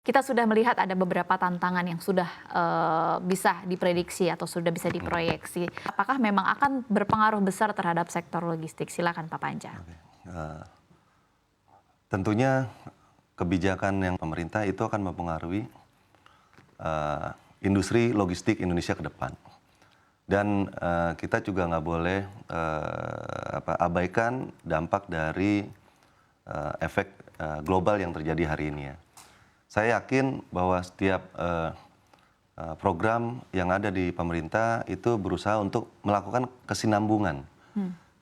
Kita sudah melihat ada beberapa tantangan yang sudah bisa diprediksi atau sudah bisa diproyeksi. Apakah memang akan berpengaruh besar terhadap sektor logistik? Silakan Pak Panca. Tentunya kebijakan yang pemerintah itu akan mempengaruhi industri logistik Indonesia ke depan. Dan kita juga nggak boleh abaikan dampak dari efek global yang terjadi hari ini ya. Saya yakin bahwa setiap program yang ada di pemerintah itu berusaha untuk melakukan kesinambungan.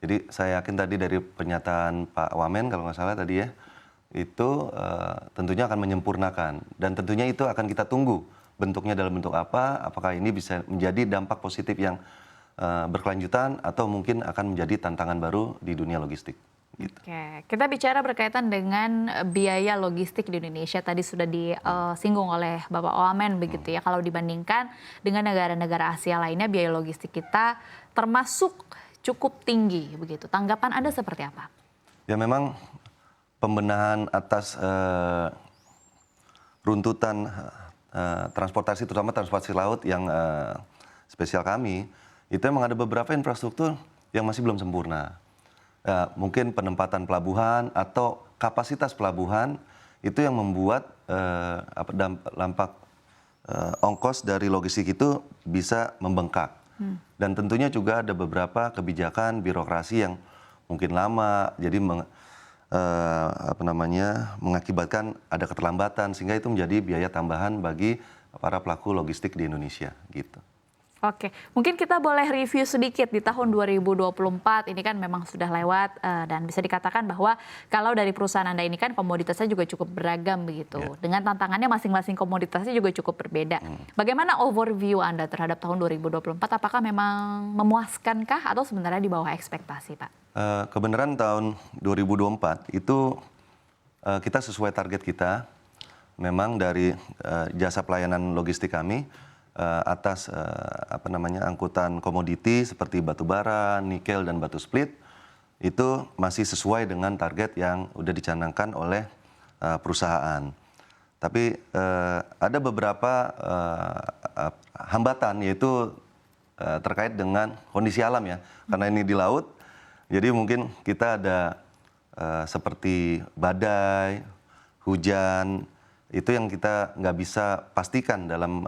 Jadi saya yakin tadi dari pernyataan Pak Wamen kalau nggak salah tadi ya, itu tentunya akan menyempurnakan. Dan tentunya itu akan kita tunggu bentuknya dalam bentuk apa, apakah ini bisa menjadi dampak positif yang berkelanjutan atau mungkin akan menjadi tantangan baru di dunia logistik. Gitu. Oke, kita bicara berkaitan dengan biaya logistik di Indonesia. Tadi sudah disinggung oleh Bapak Wamen begitu ya. Kalau dibandingkan dengan negara-negara Asia lainnya, biaya logistik kita termasuk cukup tinggi begitu. Tanggapan Anda seperti apa? Ya memang pembenahan atas runtutan transportasi, terutama transportasi laut yang spesial kami, itu memang ada beberapa infrastruktur yang masih belum sempurna. Mungkin penempatan pelabuhan atau kapasitas pelabuhan itu yang membuat dampak ongkos dari logistik itu bisa membengkak. Dan tentunya juga ada beberapa kebijakan birokrasi yang mungkin lama, jadi mengakibatkan ada keterlambatan sehingga itu menjadi biaya tambahan bagi para pelaku logistik di Indonesia gitu. Oke, mungkin kita boleh review sedikit di tahun 2024, ini kan memang sudah lewat dan bisa dikatakan bahwa kalau dari perusahaan Anda ini kan komoditasnya juga cukup beragam begitu. Dengan tantangannya masing-masing komoditasnya juga cukup berbeda. Bagaimana overview Anda terhadap tahun 2024? Apakah memang memuaskankah atau sebenarnya di bawah ekspektasi, Pak? Kebenaran tahun 2024 itu kita sesuai target kita. Memang dari jasa pelayanan logistik kami, atas angkutan komoditi seperti batu bara, nikel dan batu split itu masih sesuai dengan target yang sudah dicanangkan oleh perusahaan. Tapi ada beberapa hambatan yaitu terkait dengan kondisi alam ya, karena ini di laut. Jadi mungkin kita ada seperti badai, hujan. Itu yang kita nggak bisa pastikan dalam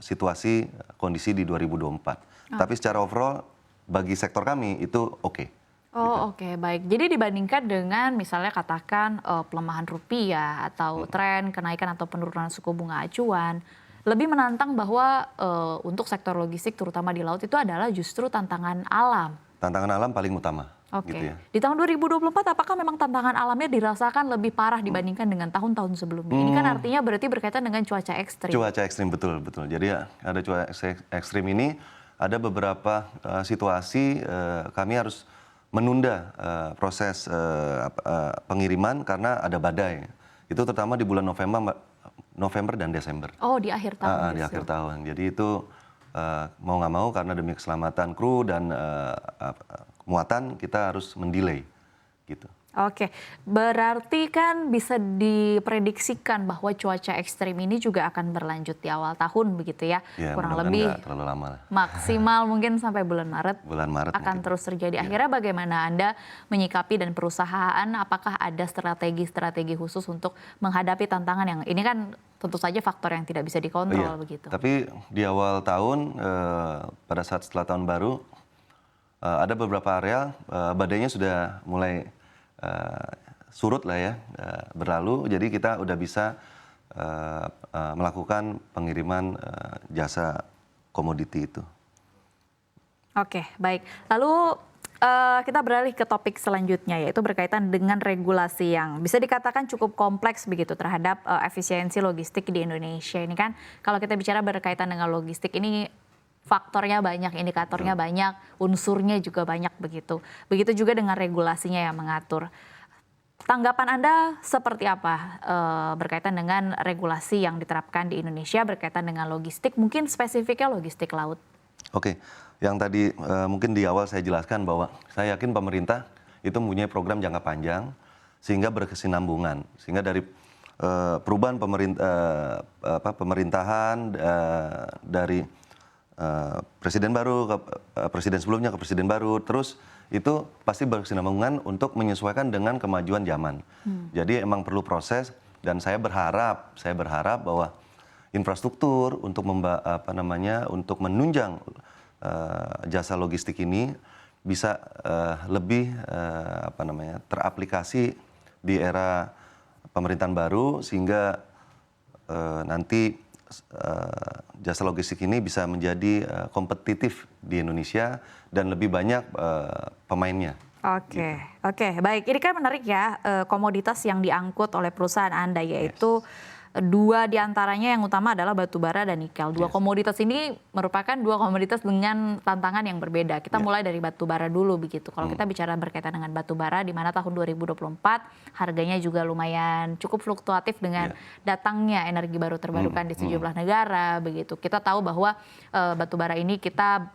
situasi kondisi di 2024. Tapi secara overall bagi sektor kami itu oke. Oh gitu. Oke, baik. Jadi dibandingkan dengan misalnya katakan pelemahan rupiah atau tren kenaikan atau penurunan suku bunga acuan, lebih menantang bahwa untuk sektor logistik terutama di laut itu adalah justru tantangan alam. Tantangan alam paling utama. Oke. Gitu ya. Di tahun 2024 apakah memang tantangan alamnya dirasakan lebih parah dibandingkan dengan tahun-tahun sebelumnya? Ini kan artinya berarti berkaitan dengan cuaca ekstrim. Cuaca ekstrim, betul. Jadi ada cuaca ekstrim ini, ada beberapa situasi kami harus menunda proses pengiriman karena ada badai. Itu terutama di bulan November dan Desember. Oh, di akhir tahun. Di akhir tahun. Jadi itu mau nggak mau karena demi keselamatan kru dan muatan kita harus mendelay gitu. Oke, berarti kan bisa diprediksikan bahwa cuaca ekstrim ini juga akan berlanjut di awal tahun begitu ya, kurang lebih terlalu lama. Maksimal mungkin sampai bulan Maret. Akan mungkin terus terjadi. Akhirnya bagaimana Anda menyikapi dan perusahaan, apakah ada strategi-strategi khusus untuk menghadapi tantangan yang ini kan tentu saja faktor yang tidak bisa dikontrol begitu. Tapi di awal tahun pada saat setelah tahun baru ada beberapa area badainya sudah mulai surut lah ya, berlalu. Jadi kita udah bisa melakukan pengiriman jasa komoditi itu. Oke, baik. Lalu kita beralih ke topik selanjutnya, yaitu berkaitan dengan regulasi yang bisa dikatakan cukup kompleks begitu terhadap efisiensi logistik di Indonesia. Ini kan kalau kita bicara berkaitan dengan logistik ini faktornya banyak, indikatornya banyak, unsurnya juga banyak begitu. Begitu juga dengan regulasinya yang mengatur. Tanggapan Anda seperti apa berkaitan dengan regulasi yang diterapkan di Indonesia berkaitan dengan logistik, mungkin spesifiknya logistik laut? Oke, yang tadi mungkin di awal saya jelaskan bahwa saya yakin pemerintah itu mempunyai program jangka panjang sehingga berkesinambungan. Sehingga dari perubahan pemerintahan dari presiden baru ke presiden sebelumnya ke presiden baru, terus itu pasti berkesinambungan untuk menyesuaikan dengan kemajuan zaman. Jadi emang perlu proses, dan saya berharap bahwa infrastruktur untuk untuk menunjang jasa logistik ini bisa lebih teraplikasi di era pemerintahan baru, sehingga nanti jasa logistik ini bisa menjadi kompetitif di Indonesia dan lebih banyak pemainnya. Oke, oke, baik. Ini kan menarik ya, komoditas yang diangkut oleh perusahaan Anda, yaitu dua diantaranya yang utama adalah batu bara dan nikel. Dua komoditas ini merupakan dua komoditas dengan tantangan yang berbeda. Kita mulai dari batu bara dulu begitu. Kalau kita bicara berkaitan dengan batu bara, di mana tahun 2024 harganya juga lumayan cukup fluktuatif dengan datangnya energi baru terbarukan di sejumlah negara begitu. Kita tahu bahwa batu bara ini kita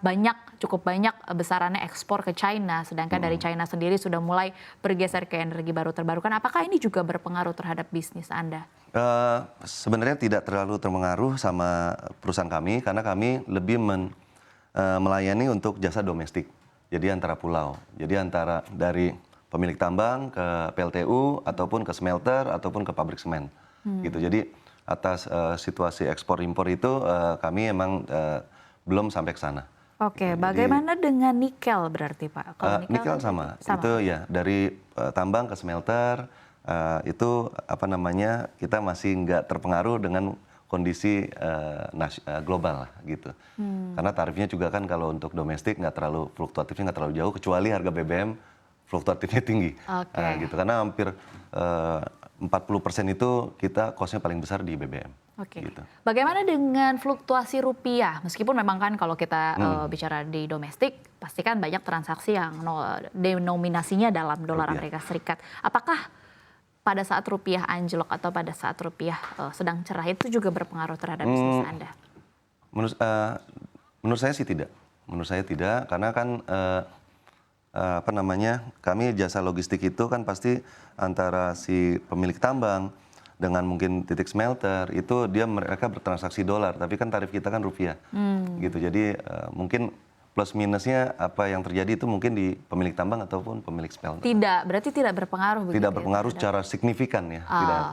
cukup banyak besarannya ekspor ke China, sedangkan dari China sendiri sudah mulai bergeser ke energi baru terbarukan. Apakah ini juga berpengaruh terhadap bisnis Anda? Sebenarnya tidak terlalu terpengaruh sama perusahaan kami, karena kami lebih melayani untuk jasa domestik. Jadi antara pulau, jadi antara dari pemilik tambang ke PLTU ataupun ke smelter ataupun ke pabrik semen, gitu. Jadi atas situasi ekspor impor itu kami emang belum sampai ke sana. Oke, bagaimana dengan nikel berarti Pak? Kalau nikel sama, itu ya dari tambang ke smelter. Itu kita masih nggak terpengaruh dengan kondisi global gitu. Karena tarifnya juga kan kalau untuk domestik nggak terlalu fluktuatifnya, nggak terlalu jauh, kecuali harga BBM fluktuatifnya tinggi. Gitu, karena hampir 40% itu kita cost-nya paling besar di BBM. Oke. Gitu. Bagaimana dengan fluktuasi rupiah? Meskipun memang kan kalau kita bicara di domestik, pasti kan banyak transaksi yang denominasinya dalam dolar Amerika Serikat. Apakah pada saat rupiah anjlok atau pada saat rupiah sedang cerah itu juga berpengaruh terhadap bisnis Anda? Menurut saya sih tidak. Menurut saya tidak, karena kan kami jasa logistik itu kan pasti antara si pemilik tambang dengan mungkin titik smelter itu mereka bertransaksi dolar, tapi kan tarif kita kan rupiah, gitu. Jadi mungkin plus minusnya apa yang terjadi itu mungkin di pemilik tambang ataupun pemilik smelter. Berarti tidak berpengaruh. Tidak berpengaruh secara signifikan ya. Tidak.